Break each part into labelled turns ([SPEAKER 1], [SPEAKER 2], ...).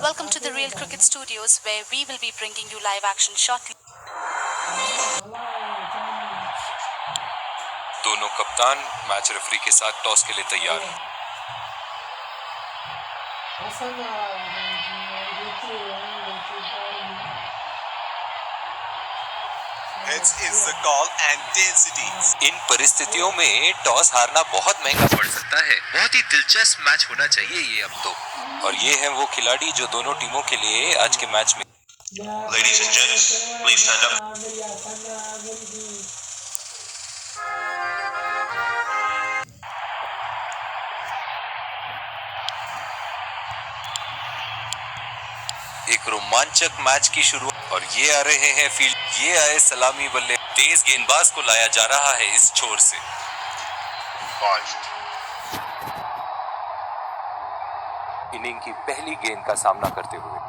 [SPEAKER 1] welcome to the Real Cricket Studios, where we will be bringing you live action shortly.
[SPEAKER 2] दोनों कप्तान match referee के साथ toss के लिए तैयार हैं।
[SPEAKER 3] Heads is the call and tail cities.
[SPEAKER 2] इन परिस्थितियों में टॉस हारना बहुत महंगा पड़ सकता है। बहुत ही दिलचस्प मैच होना चाहिए ये अब तो। और ये हैं वो खिलाड़ी जो दोनों टीमों के लिए आज के मैच में।
[SPEAKER 3] Ladies and gents, please stand up.
[SPEAKER 2] एक रोमांचक मैच की शुरुआत और ये आ रहे हैं फील्ड, ये आए सलामी बल्ले, तेज गेंदबाज को लाया जा रहा है इस छोर से। इनिंग की पहली गेंद का सामना करते हुए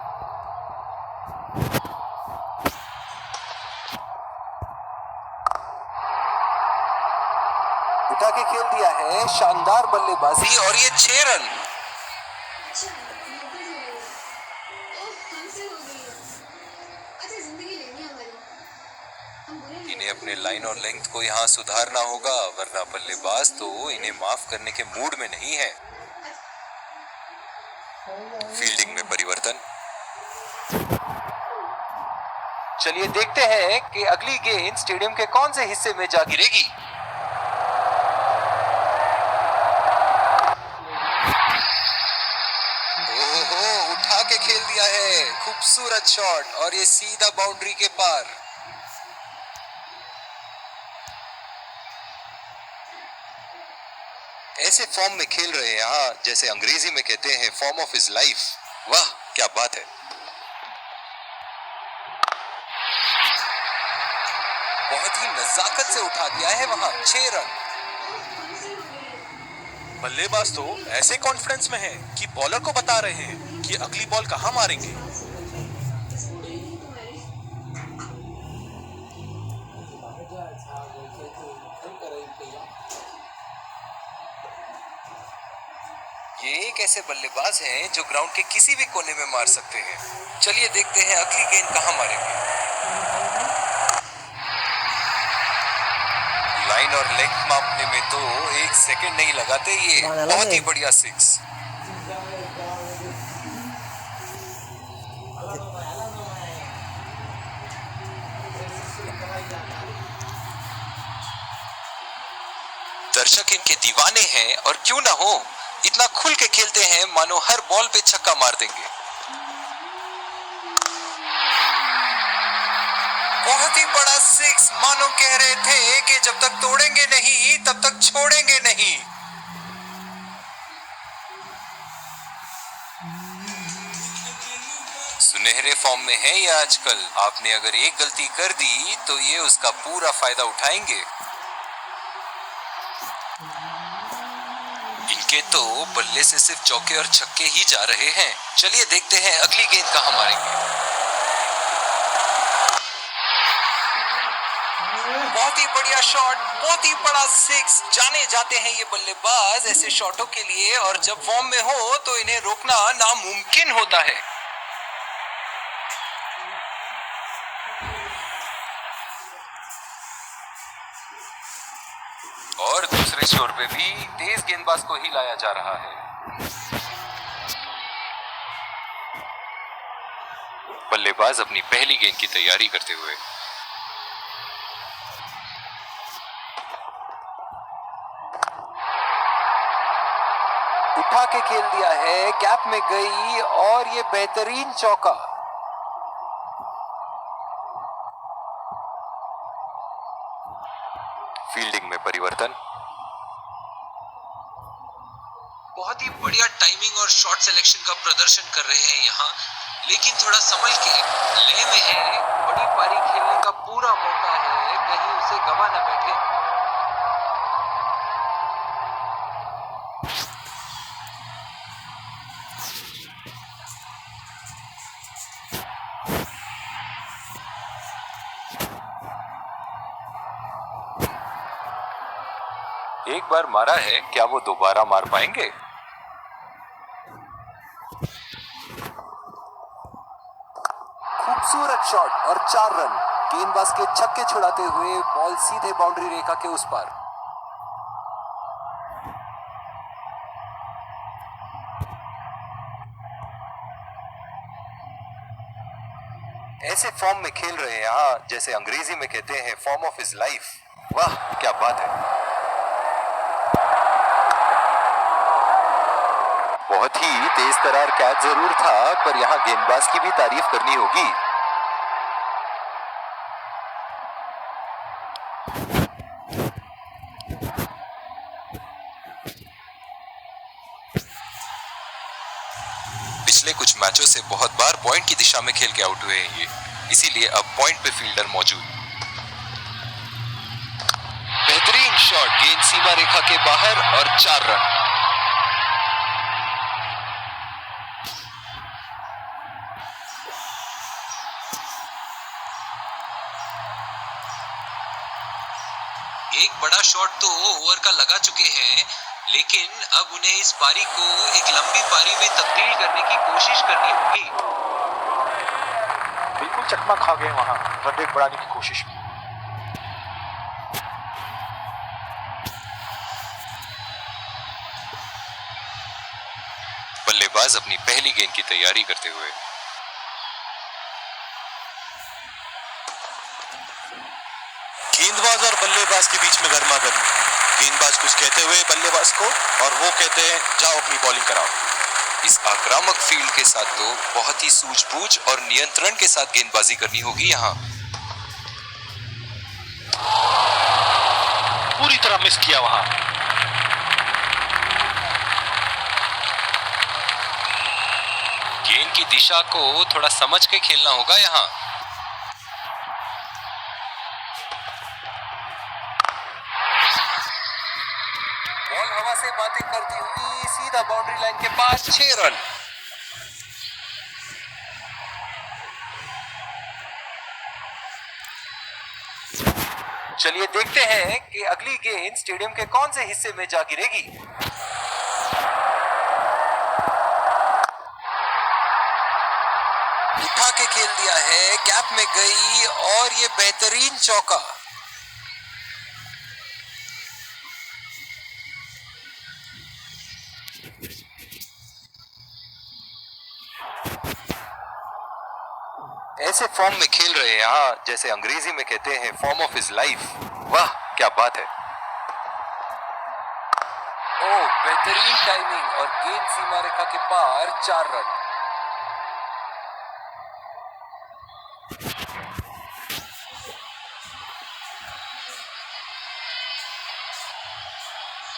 [SPEAKER 2] उठा के खेल दिया है, शानदार बल्लेबाजी और ये 6 रन। इन्हें अपने लाइन और लेंथ को यहाँ सुधारना होगा, वरना बल्लेबाज तो इन्हें माफ करने के मूड में नहीं है। फील्डिंग में परिवर्तन। चलिए देखते हैं कि अगली गेंद स्टेडियम के कौन से हिस्से में जा गिरेगी। ओहो, उठा के खेल दिया है, खूबसूरत शॉट और ये सीधा बाउंड्री के पार। ऐसे फॉर्म में खेल रहे हैं यहाँ, जैसे अंग्रेजी में कहते हैं फॉर्म ऑफ हिज लाइफ। वाह क्या बात है। बहुत ही नजाकत से उठा दिया है वहां, 6 रन।
[SPEAKER 4] बल्लेबाज तो ऐसे कॉन्फिडेंस में है कि बॉलर को बता रहे हैं कि अगली बॉल कहां मारेंगे।
[SPEAKER 2] ये एक ऐसे बल्लेबाज हैं जो ग्राउंड के किसी भी कोने में मार सकते हैं। चलिए देखते हैं अगली गेंद कहां मारेंगे। लाइन और लेंथ मापने में तो 1 सेकंड नहीं लगाते ये। बहुत ही बढ़िया 6। दर्शक इनके दीवाने हैं और क्यों ना हो, इतना खुल के खेलते हैं मानो हर बॉल पे छक्का मार देंगे। बहुत ही बड़ा 6, मानो कह रहे थे कि जब तक तोड़ेंगे नहीं तब तक छोड़ेंगे नहीं। सुनहरे फॉर्म में है ये आजकल। आपने अगर एक गलती कर दी तो ये उसका पूरा फायदा उठाएंगे। इनके तो बल्ले से सिर्फ चौके और छक्के ही जा रहे हैं। चलिए देखते हैं अगली गेंद कहां मारेंगे। बहुत ही बढ़िया शॉट, बहुत ही बड़ा 6। जाने जाते हैं ये बल्लेबाज ऐसे शॉटों के लिए, और जब फॉर्म में हो तो इन्हें रोकना नामुमकिन होता है। और दूसरे छोर पे भी तेज गेंदबाज को ही लाया जा रहा है। बल्लेबाज अपनी पहली गेंद की तैयारी करते हुए उठा के खेल दिया है, कैप में गई और ये बेहतरीन चौका। फील्डिंग में परिवर्तन। बहुत ही बढ़िया टाइमिंग और शॉट सिलेक्शन का प्रदर्शन कर रहे हैं यहाँ, लेकिन थोड़ा संभल के। लय में है, बड़ी पारी खेलने का पूरा मौका है, कहीं उसे गवा न बैठे। एक बार मारा है, क्या वो दोबारा मार पाएंगे?
[SPEAKER 5] परफेक्ट शॉट और 4 रन। गेंदबाज के छक्के छुड़ाते हुए बॉल सीधे बाउंड्री रेखा के उस पार। ऐसे फॉर्म में खेल रहे हैं यहाँ, जैसे अंग्रेजी में कहते हैं फॉर्म ऑफ हिज लाइफ। वाह क्या बात है। बहुत ही तेज तरार कैच जरूर था, पर यहाँ गेंदबाज की भी तारीफ करनी होगी।
[SPEAKER 6] पिछले कुछ मैचों से बहुत बार पॉइंट की दिशा में खेल के आउट हुए हैं ये, इसीलिए अब पॉइंट पे फील्डर मौजूद। बेहतरीन शॉट, गेंद सीमा रेखा के बाहर और 4 रन।
[SPEAKER 2] एक बड़ा शॉट तो ओवर का लगा चुके हैं, लेकिन अब उन्हें इस पारी को एक लंबी पारी में तब्दील करने की कोशिश करनी होगी।
[SPEAKER 4] बिल्कुल चकमा खा गए वहां रन रेट बढ़ाने की कोशिश में।
[SPEAKER 6] बल्लेबाज अपनी पहली गेंद की तैयारी करते हुए।
[SPEAKER 4] गेंदबाज और बल्लेबाज के बीच में गर्मा गर्मी। गेंदबाज कुछ कहते हुए बल्लेबाज को, और वो कहते हैं जाओ अपनी बॉलिंग कराओ।
[SPEAKER 6] इस आक्रामक फील्ड के साथ तो बहुत ही सूझबूझ और नियंत्रण के साथ गेंदबाजी करनी होगी यहाँ।
[SPEAKER 4] पूरी तरह मिस किया वहां।
[SPEAKER 6] गेंद की दिशा को थोड़ा समझ के खेलना होगा यहाँ।
[SPEAKER 5] बॉल हवा से बातें करती हुई सीधा बाउंड्री लाइन के पास, 6 रन। चलिए देखते हैं कि अगली गेंद स्टेडियम के कौन से हिस्से में जा गिरेगी।
[SPEAKER 6] उठा के खेल दिया है, गैप में गई और ये बेहतरीन चौका।
[SPEAKER 5] ऐसे फॉर्म में खेल रहे हैं यहाँ, जैसे अंग्रेजी में कहते हैं फॉर्म ऑफ हिज लाइफ। वाह क्या बात है। ओह बेहतरीन टाइमिंग और गेंद सीमा रेखा के पार, 4 रन।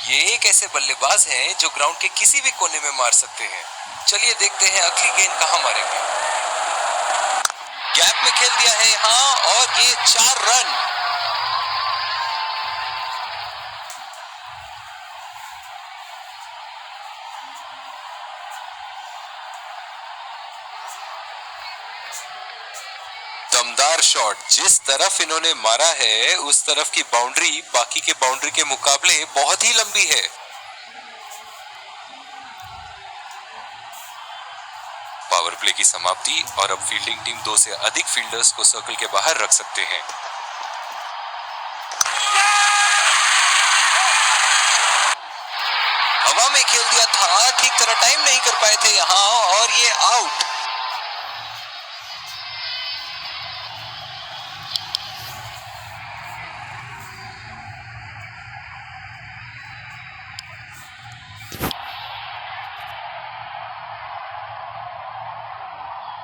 [SPEAKER 6] ये एक ऐसे बल्लेबाज हैं जो ग्राउंड के किसी भी कोने में मार सकते हैं। चलिए देखते हैं अगली गेंद कहां मारेंगे। गैप में खेल दिया है यहाँ और ये 4 रन। दमदार शॉट, जिस तरफ इन्होंने मारा है उस तरफ की बाउंड्री बाकी के बाउंड्री के मुकाबले बहुत ही लंबी है। पावर प्ले की समाप्ति और अब फील्डिंग टीम 2 से अधिक फील्डर्स को सर्कल के बाहर रख सकते हैं। हवा में खेल दिया था, ठीक तरह टाइम नहीं कर पाए थे यहां और ये आउट।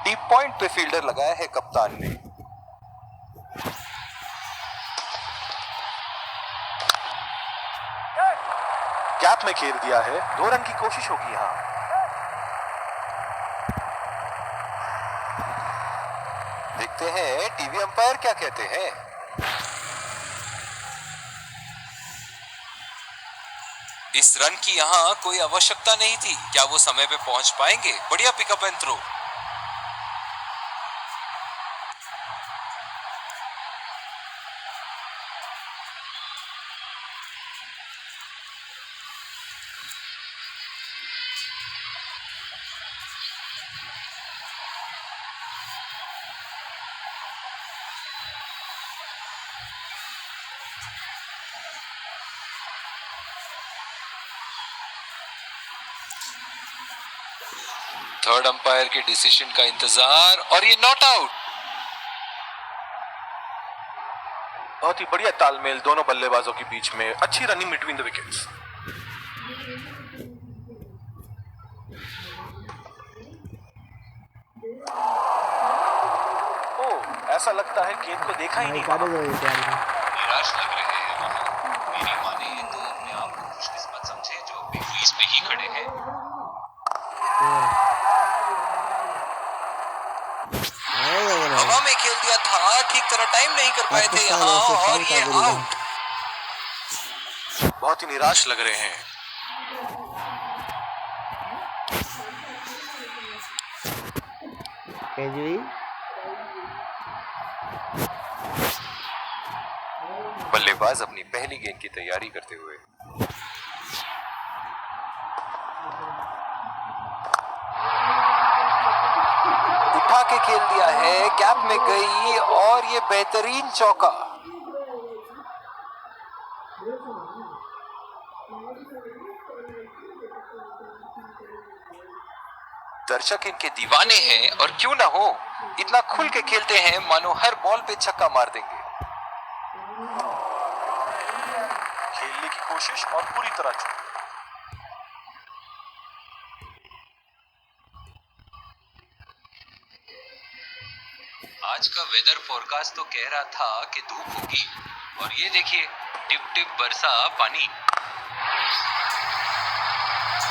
[SPEAKER 5] डीप पॉइंट पे फील्डर लगाया है कप्तान ने।
[SPEAKER 4] गैप में खेल दिया है, 2 रन की कोशिश होगी यहां।
[SPEAKER 5] देखते हैं टीवी अंपायर क्या कहते हैं।
[SPEAKER 6] इस रन की यहाँ कोई आवश्यकता नहीं थी। क्या वो समय पे पहुंच पाएंगे? बढ़िया pickup and throw. Third umpire के डिसीजन का इंतजार और ये नॉट आउट।
[SPEAKER 4] बहुत ही बढ़िया तालमेल दोनों बल्लेबाजों के बीच में, अच्छी रनिंग बिटवीन द विकेट्स। ओह, ऐसा लगता है गेंद को देखा ही नहीं।
[SPEAKER 2] निराश लग रहे हैं वहाँ। मेरी माने तो अपने आप को खुशकिस्मत समझे जो अपनी क्रीज पे ही खड़े हैं।
[SPEAKER 6] हवा में खेल दिया था, ठीक तरह टाइम नहीं कर पाए थे यहाँ और ये आउट।
[SPEAKER 4] बहुत ही निराश लग रहे हैं।
[SPEAKER 5] बल्लेबाज अपनी पहली गेंद की तैयारी करते हुए। उठा के खेल दिया है, गैप में गई और ये बेहतरीन चौका। दर्शक इनके दीवाने हैं और क्यों ना हो, इतना खुल के खेलते हैं मानो हर बॉल पे छक्का मार देंगे।
[SPEAKER 4] खेलने की कोशिश और पूरी तरह चूक।
[SPEAKER 2] आज का वेदर फोरकास्ट तो कह रहा था कि धूप होगी और ये देखिए टिप टिप बरसा पानी।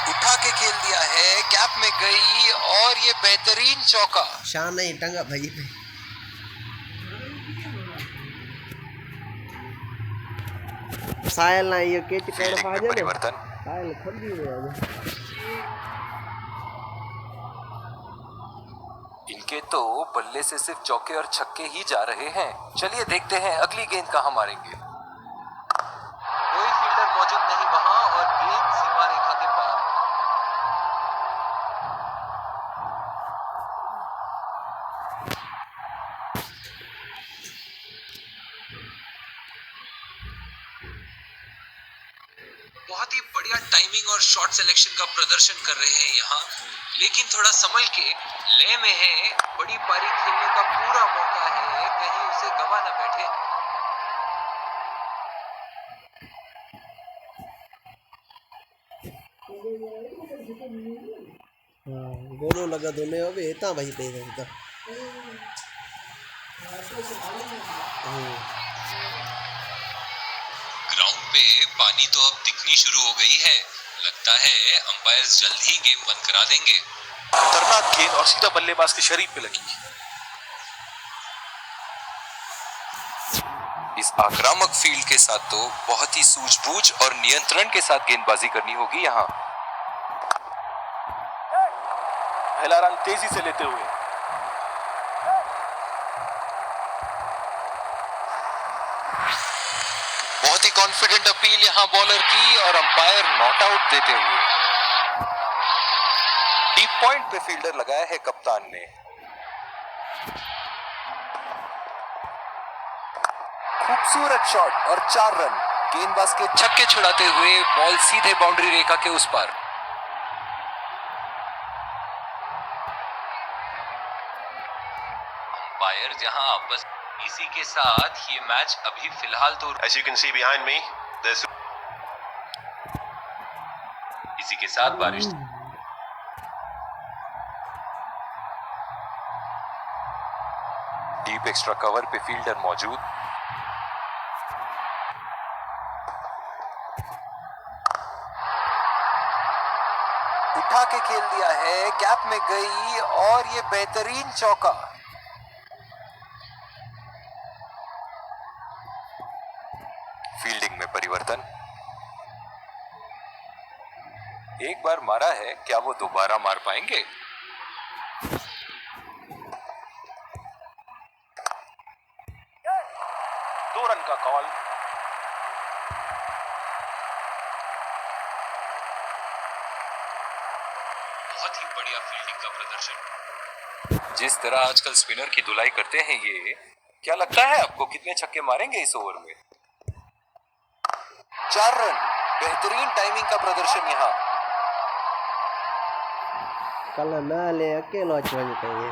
[SPEAKER 5] उठा के खेल दिया है, गैप में गई और ये बेहतरीन चौका।
[SPEAKER 7] शान नहीं टंगा भाई पे। सायल ना ये के चिकड़
[SPEAKER 5] फील्डिंग में
[SPEAKER 7] फाजे
[SPEAKER 5] परिवर्तन।
[SPEAKER 7] सायल खुद भी हो गया।
[SPEAKER 5] इनके तो बल्ले से सिर्फ चौके और छक्के ही जा रहे हैं। चलिए देखते हैं अगली गेंद कहां मारेंगे।
[SPEAKER 2] कोई फील्डर मौजूद नहीं वहां और गेंद सीमा रेखा के पार। बहुत ही बढ़िया टाइमिंग और शॉट सिलेक्शन का प्रदर्शन कर रहे हैं यहाँ, लेकिन थोड़ा संभल के लय में है। बड़ी पारी खेलने का पूरा मौका है, कहीं उसे गवा न बैठे।
[SPEAKER 7] हां गोलो लगा दोने अबे इतना भाई पे तो
[SPEAKER 2] ग्राउंड पे पानी तो अब दिखनी शुरू हो गई है। लगता है अंपायर्स जल्द ही गेम बंद करा देंगे।
[SPEAKER 4] खतरनाक गेंद और सीधा बल्लेबाज के शरीर पे लगी।
[SPEAKER 5] इस आक्रामक फील्ड के साथ तो बहुत ही सूझबूझ और नियंत्रण के साथ गेंदबाजी करनी होगी यहाँ।
[SPEAKER 4] पहला रन तेजी से लेते हुए।
[SPEAKER 5] बहुत ही कॉन्फिडेंट अपील यहाँ बॉलर की और अंपायर नॉट आउट देते हुए। डीप पॉइंट पे फील्डर लगाया है कप्तान ने। खूबसूरत शॉट और 4 रन। गेंदबाज के छक्के छुड़ाते हुए बॉल सीधे बाउंड्री रेखा के उस पार।
[SPEAKER 2] अंपायर जहां आपस इसी के साथ ये मैच अभी फिलहाल तो
[SPEAKER 3] As you can see behind me, there's
[SPEAKER 2] इसी के साथ बारिश।
[SPEAKER 5] डीप एक्स्ट्रा कवर पे फील्डर मौजूद। उठा के खेल दिया है, गैप में गई और ये बेहतरीन चौका। फील्डिंग में परिवर्तन। एक बार मारा है, क्या वो दोबारा मार पाएंगे?
[SPEAKER 4] 2 रन का कॉल।
[SPEAKER 2] बहुत ही बढ़िया फील्डिंग का प्रदर्शन।
[SPEAKER 5] जिस तरह आजकल स्पिनर की धुलाई करते हैं ये, क्या लगता है आपको कितने छक्के मारेंगे इस ओवर में? 4 रन। बेहतरीन टाइमिंग का प्रदर्शन यहाँ।
[SPEAKER 7] कल ना ले अकेलो अचवञ कई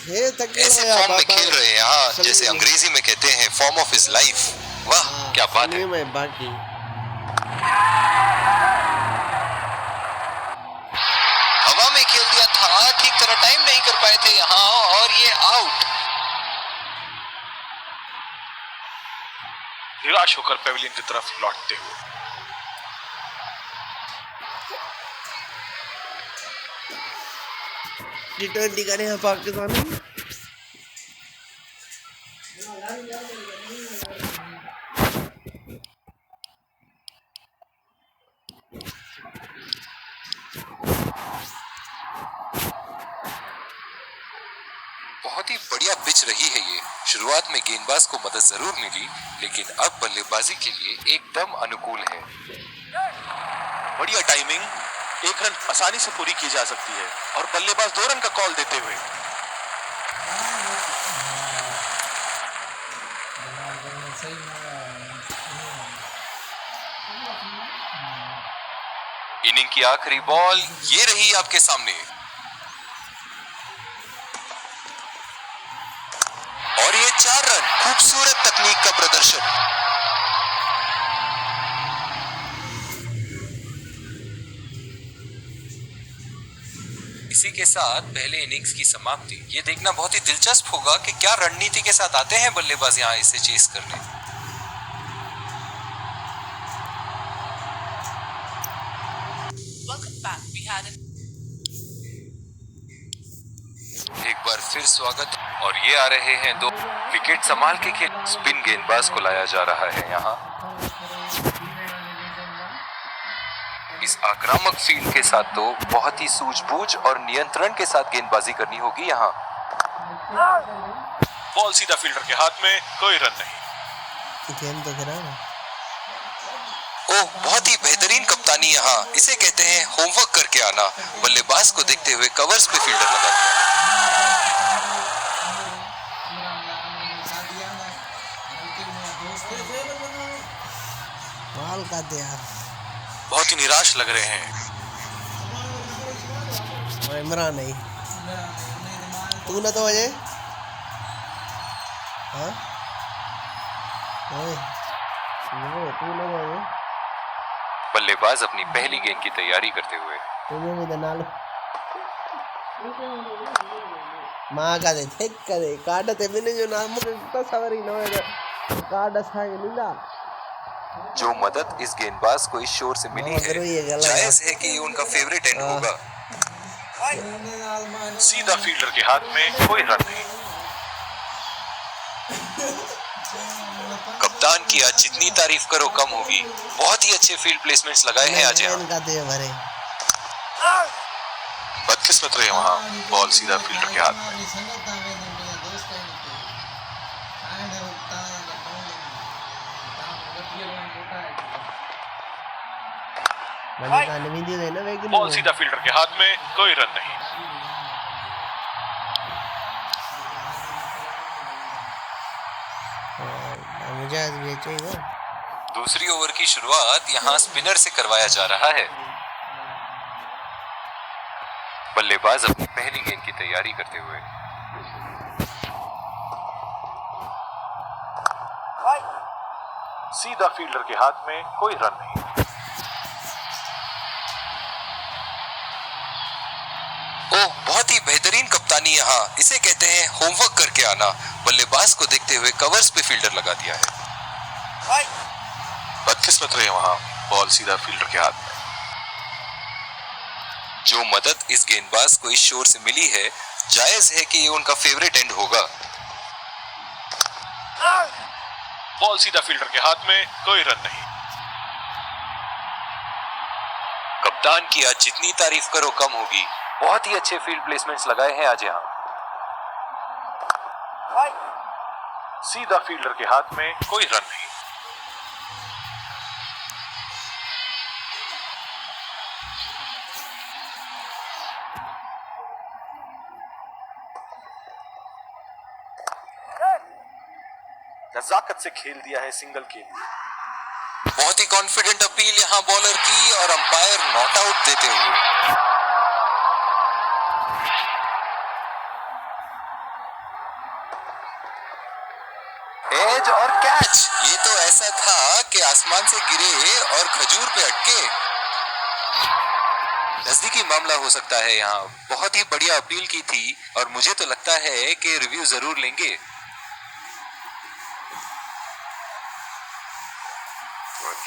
[SPEAKER 7] हे तक
[SPEAKER 6] ऐसे फॉर्म में खेल रहे हैं यहाँ, जैसे अंग्रेजी में कहते हैं फॉर्म ऑफ हिज लाइफ। वाह क्या बात है।
[SPEAKER 7] मैं बाकी
[SPEAKER 6] हवा में खेल दिया था, ठीक तरह टाइम नहीं कर पाए थे यहाँ, और ये आउट।
[SPEAKER 8] निराश होकर पेविलियन की तरफ लौटते हुए
[SPEAKER 7] T20 करे हैं पाकिस्तान में।
[SPEAKER 6] बहुत ही बढ़िया पिच रही है ये। शुरुआत में गेंदबाज को मदद जरूर मिली, लेकिन अब बल्लेबाजी के लिए एकदम अनुकूल है।
[SPEAKER 4] बढ़िया टाइमिंग, एक रन आसानी से पूरी की जा सकती है और बल्लेबाज 2 रन का कॉल देते हुए
[SPEAKER 6] इनिंग की आखिरी बॉल ये रही आपके सामने, और ये 4 रन। खूबसूरत तकनीक का प्रदर्शन। इसी के साथ पहले इनिंग्स की समाप्ति। ये देखना बहुत ही दिलचस्प होगा कि क्या रणनीति के साथ आते हैं बल्लेबाज यहां इसे चेस करने।
[SPEAKER 1] Welcome back. We had an
[SPEAKER 6] एक बार फिर स्वागत, और ये आ रहे हैं 2 विकेट संभाल के खेल। स्पिन गेंदबाज को लाया जा रहा है यहाँ। इस आक्रामक फील्ड के साथ तो बहुत ही सूझबूझ और नियंत्रण के साथ गेंदबाजी करनी होगी यहाँ।
[SPEAKER 8] बॉल सीधा फील्डर के हाथ में, कोई रन नहीं।
[SPEAKER 7] गेम तो करा ना।
[SPEAKER 6] ओह बहुत ही बेहतरीन कप्तानी यहाँ। इसे कहते हैं होमवर्क करके आना। बल्लेबाज को देखते हुए कवर्स पे फील्डर लगा दिया।
[SPEAKER 7] माल का दे यार।
[SPEAKER 4] बहुत ही निराश लग रहे हैं।
[SPEAKER 7] मैं इमरान नहीं। तू ना तो वजह। हाँ? ओए, तू ना तो वजह।
[SPEAKER 6] बल्लेबाज अपनी पहली गेंद की तैयारी करते हुए।
[SPEAKER 7] तुम्हें भी देना लो। माँ का दे, ठीक का दे। कार्ड ते मैंने जो नाम मुझे तो सवारी ना है तो कार्ड साइड नीला।
[SPEAKER 6] जो मदद इस गेंदबाज को इस शोर से मिली है, जायज है कि ये उनका फेवरेट एंड होगा।
[SPEAKER 8] सीधा फील्डर के हाथ में, कोई रन नहीं।
[SPEAKER 6] कप्तान की आज जितनी तारीफ करो कम होगी। बहुत ही अच्छे फील्ड प्लेसमेंट्स लगाए हैं आज यहाँ।
[SPEAKER 7] का दे भरे।
[SPEAKER 8] बदकिस्मत रहे वहां, बॉल सीधा फील्डर के हाथ में। बॉल सीधा फील्डर के हाथ में, कोई रन नहीं।
[SPEAKER 6] दूसरी ओवर की शुरुआत यहाँ स्पिनर से करवाया जा रहा है। बल्लेबाज अपनी पहली गेंद की तैयारी करते हुए।
[SPEAKER 8] सीधा फील्डर के हाथ में, कोई रन नहीं।
[SPEAKER 6] ओह बहुत ही बेहतरीन कप्तानी यहाँ। इसे कहते हैं होमवर्क करके आना। बल्लेबाज को देखते हुए कवर्स पे फील्डर लगा दिया है।
[SPEAKER 8] बदकिस्मत रहे वहां, बॉल सीधा फील्डर के हाथ में।
[SPEAKER 6] जो मदद इस गेंदबाज को इस शोर से मिली है, जायज है कि ये उनका फेवरेट एंड होगा।
[SPEAKER 8] बॉल सीधा फील्डर के हाथ में, कोई रन नहीं।
[SPEAKER 6] कप्तान की आज जितनी तारीफ करो कम होगी। बहुत ही अच्छे फील्ड प्लेसमेंट्स लगाए हैं आज यहाँ।
[SPEAKER 8] सीधा फील्डर के हाथ में, कोई रन नहीं। नजाकत से खेल दिया है सिंगल के लिए।
[SPEAKER 6] बहुत ही कॉन्फिडेंट अपील यहाँ बॉलर की और अंपायर नॉट आउट देते हुए। एज और कैच, ये तो ऐसा था कि आसमान से गिरे और खजूर पे अटके। नजदीकी मामला हो सकता है यहाँ। बहुत ही बढ़िया अपील की थी और मुझे तो लगता है कि रिव्यू जरूर लेंगे।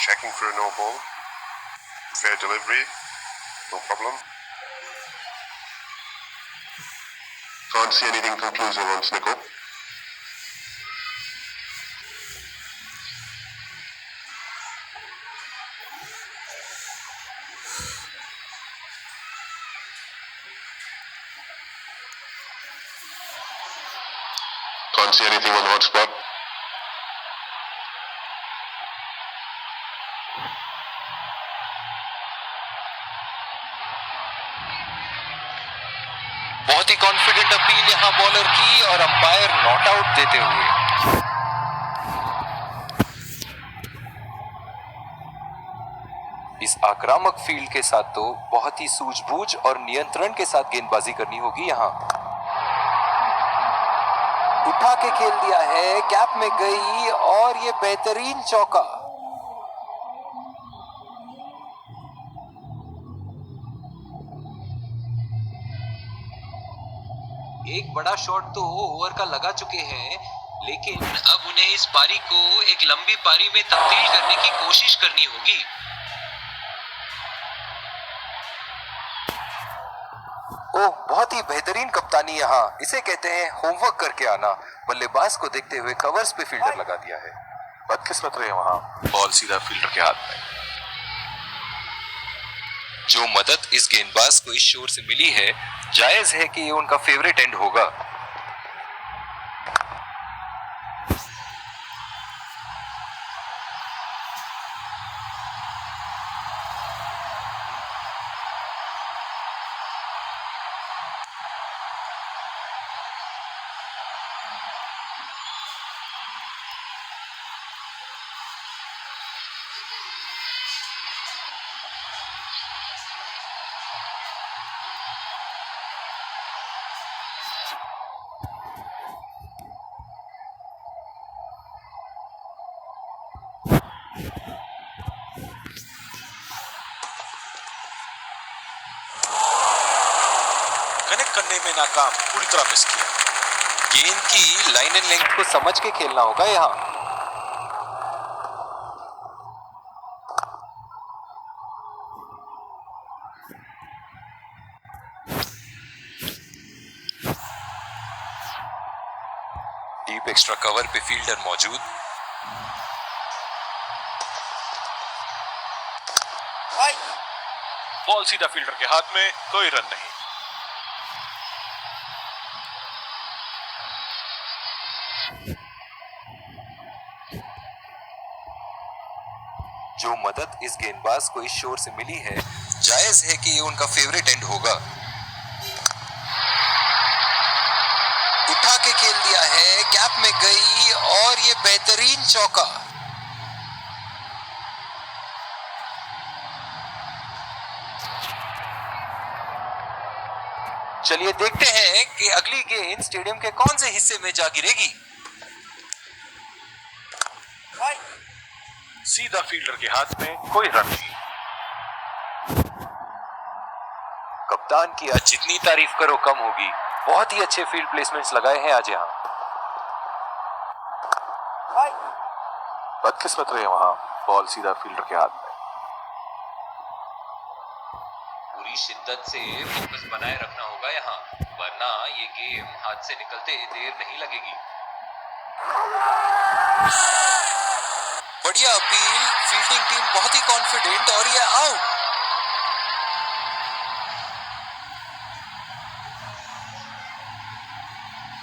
[SPEAKER 9] Checking for a no ball. Fair delivery. No problem. Can't see anything conclusive on Snickle. Can't see anything on the hot spot.
[SPEAKER 6] बहुत ही कॉन्फिडेंट अपील यहाँ बॉलर की और अंपायर नॉट आउट देते हुए। इस आक्रामक फील्ड के साथ तो बहुत ही सूझबूझ और नियंत्रण के साथ गेंदबाजी करनी होगी यहाँ। उठा के खेल दिया है, कैप में गई और ये बेहतरीन चौका।
[SPEAKER 2] एक बड़ा शॉट तो ओवर का लगा चुके हैं, लेकिन अब उन्हें इस पारी को एक लंबी पारी में तब्दील करने की कोशिश करनी होगी।
[SPEAKER 6] ओह, बहुत ही बेहतरीन कप्तानी यहाँ। इसे कहते हैं होमवर्क करके आना। बल्लेबाज को देखते हुए कवर्स पे फील्डर लगा दिया है।
[SPEAKER 8] बदकिस्मत रहे वहां, बॉल सीधा फील्डर के हाथ में।
[SPEAKER 6] जो मदद इस गेंदबाज को इस शोर से मिली है, जायज है कि ये उनका फेवरेट एंड होगा।
[SPEAKER 8] कनेक्ट करने में नाकाम, पूरी तरह मिस किया।
[SPEAKER 6] गेंद की लाइन एंड लेंथ को समझ के खेलना होगा यहाँ। डीप एक्स्ट्रा कवर पे फील्डर मौजूद।
[SPEAKER 8] बॉल सीधा फील्डर के हाथ में, कोई रन नहीं।
[SPEAKER 6] जो मदद इस गेंदबाज को इस शोर से मिली है, जायज है कि ये उनका फेवरेट एंड होगा। उठा के खेल दिया है, कैप में गई और ये बेहतरीन चौका। चलिए देखते हैं कि अगली गेंद स्टेडियम के कौन से हिस्से में जा गिरेगी।
[SPEAKER 8] सीधा फील्डर के हाथ में, कोई रन नहीं।
[SPEAKER 6] कप्तान की आज जितनी तारीफ करो कम होगी। बहुत ही अच्छे फील्ड प्लेसमेंट्स लगाए हैं आज यहाँ।
[SPEAKER 8] बदकिस्मत रहे वहां, बॉल सीधा फील्डर के हाथ में।
[SPEAKER 2] पूरी शिद्दत से फोकस बनाए रखना होगा यहाँ, वरना ये गेम हाथ से निकलते देर नहीं लगेगी।
[SPEAKER 6] बढ़िया अपील, फील्डिंग टीम बहुत ही कॉन्फिडेंट और ये आउट।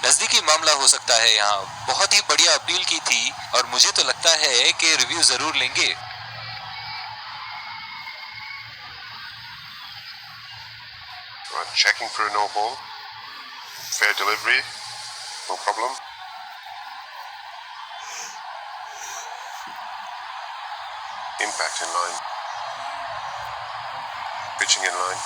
[SPEAKER 6] नजदीकी मामला हो सकता है यहाँ। बहुत ही बढ़िया अपील की थी और मुझे तो लगता है कि रिव्यू जरूर लेंगे।
[SPEAKER 9] Checking for a no ball. Fair delivery. No problem. Impact in line. Pitching in line.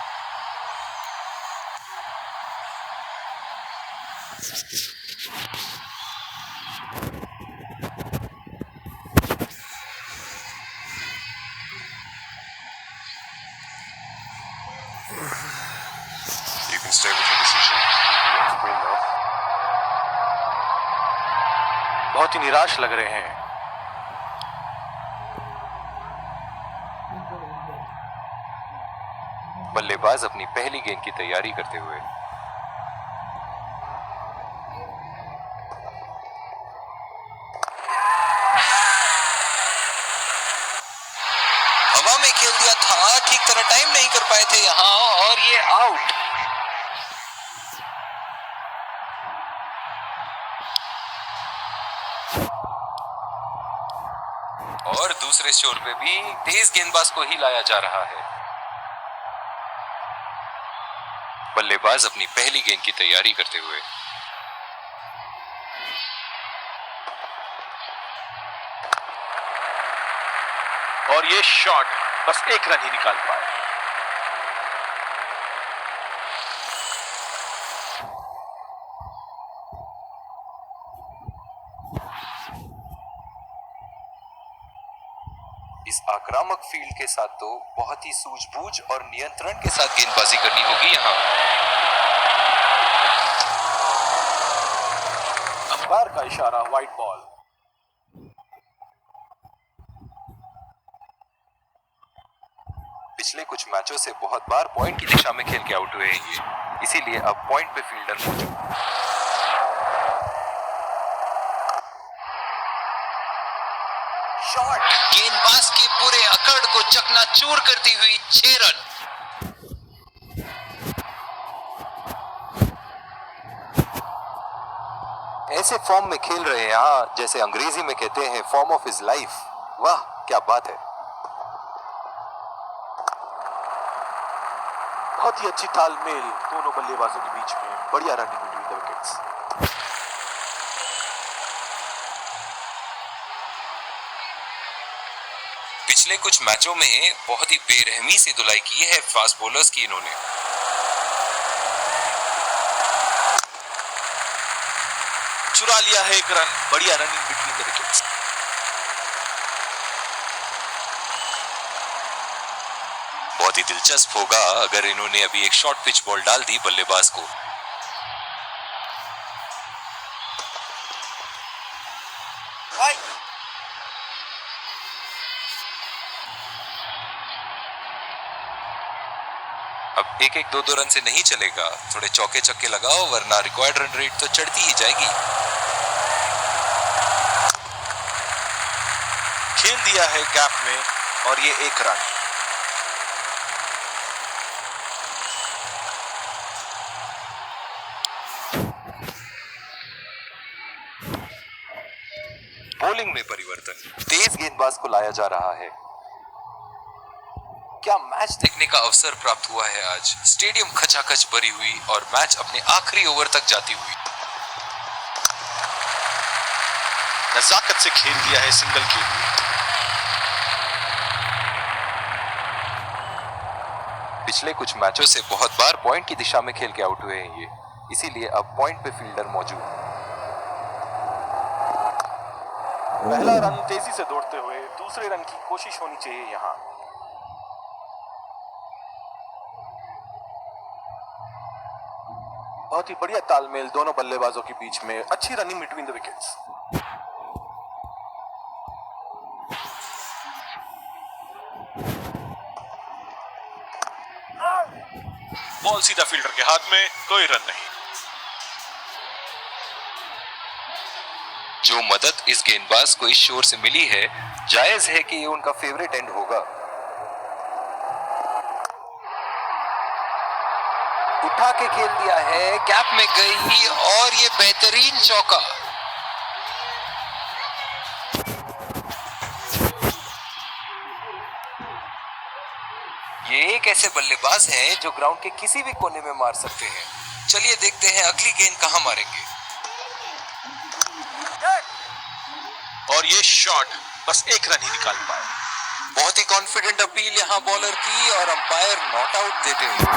[SPEAKER 9] You can stay with your decision. You can screen now.
[SPEAKER 8] बहुत ही निराश लग रहे हैं।
[SPEAKER 5] बल्लेबाज अपनी पहली गेंद की तैयारी करते हुए।
[SPEAKER 6] हवा में खेल दिया था, ठीक तरह टाइम नहीं कर पाए थे यहाँ और ये आउट। और दूसरे शोर पे भी तेज गेंदबाज को ही लाया जा रहा है।
[SPEAKER 5] बल्लेबाज अपनी पहली गेंद की तैयारी करते हुए।
[SPEAKER 8] और ये शॉट बस एक रन ही निकाल पाए।
[SPEAKER 5] इस आक्रामक फील्ड के साथ तो बहुत ही सूझबूझ और नियंत्रण के साथ गेंदबाजी करनी होगी यहाँ।
[SPEAKER 8] अंपायर का इशारा, वाइड बॉल।
[SPEAKER 5] पिछले कुछ मैचों से बहुत बार पॉइंट की दिशा में खेल के आउट हुए हैं ये, इसीलिए अब पॉइंट पे फील्डर मौजूद।
[SPEAKER 6] शॉट गेंदबाज के पूरे अकड़ को चकनाचूर करती हुई 6 रन।
[SPEAKER 5] ऐसे फॉर्म में खेल रहे हैं यहाँ, जैसे अंग्रेजी में कहते हैं फॉर्म ऑफ हिज लाइफ। वाह क्या बात है।
[SPEAKER 8] बहुत ही अच्छी तालमेल दोनों बल्लेबाजों के बीच में। बढ़िया रनिंग बिटवीन द विकेट्स।
[SPEAKER 6] पिछले कुछ मैचों में बहुत ही बेरहमी से धुलाई की है फास्ट बॉलर्स की इन्होंने।
[SPEAKER 8] चुरा लिया है एक रन। बढ़िया रनिंग बिटवीन द विकेट्स।
[SPEAKER 6] बहुत ही दिलचस्प होगा अगर इन्होंने अभी एक शॉर्ट पिच बॉल डाल दी बल्लेबाज को। अब एक 2 रन से नहीं चलेगा, थोड़े चौके छक्के लगाओ वरना रिक्वायर्ड रन रेट तो चढ़ती ही जाएगी।
[SPEAKER 8] खेल दिया है गैप में और ये एक रन।
[SPEAKER 5] बॉलिंग में परिवर्तन, तेज गेंदबाज को लाया जा रहा है।
[SPEAKER 6] क्या मैच देखने का अवसर प्राप्त हुआ है आज। स्टेडियम खचाखच भरी हुई और मैच अपने आखिरी ओवर तक जाती हुई।
[SPEAKER 8] नजाकत से खेल दिया है सिंगल के लिए।
[SPEAKER 5] पिछले कुछ मैचों से बहुत बार पॉइंट की दिशा में खेल के आउट हुए हैं ये, इसीलिए अब पॉइंट पे फील्डर मौजूद।
[SPEAKER 8] पहला रन तेजी से दौड़ते हुए दूसरे रन की कोशिश होनी चाहिए यहाँ। बहुत ही बढ़िया तालमेल दोनों बल्लेबाजों के बीच में। अच्छी running between the wickets. Ball सीधा फील्डर के हाथ में, कोई रन नहीं।
[SPEAKER 5] जो मदद इस गेंदबाज को इस शोर से मिली है, जायज है कि ये उनका फेवरेट एंड होगा।
[SPEAKER 6] उठा के खेल दिया है, गैप में गई और ये बेहतरीन चौका। ये एक ऐसे बल्लेबाज हैं जो ग्राउंड के किसी भी कोने में मार सकते हैं। चलिए देखते हैं अगली गेंद कहां मारेंगे।
[SPEAKER 8] और ये शॉट बस एक रन ही निकाल पाए।
[SPEAKER 5] बहुत ही कॉन्फिडेंट अपील यहाँ बॉलर की और अंपायर नॉट आउट देते हुए।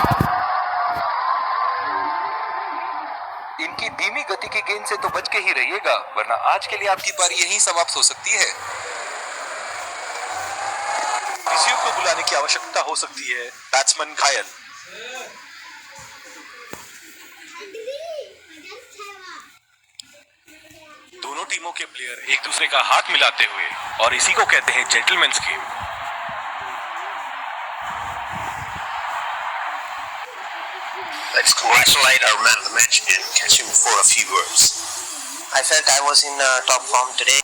[SPEAKER 5] इनकी धीमी गति की गेंद से तो बच के ही रहिएगा, वरना आज के लिए आपकी पारी यहीं समाप्त हो सकती है।
[SPEAKER 4] किसी को बुलाने की आवश्यकता हो सकती है। बैट्समैन घायल।
[SPEAKER 8] दोनों टीमों के प्लेयर एक दूसरे का हाथ मिलाते हुए, और इसी को कहते हैं gentleman's game.
[SPEAKER 9] Let's congratulate our man of the match and catch him for a few words.
[SPEAKER 10] I felt I was in top form today.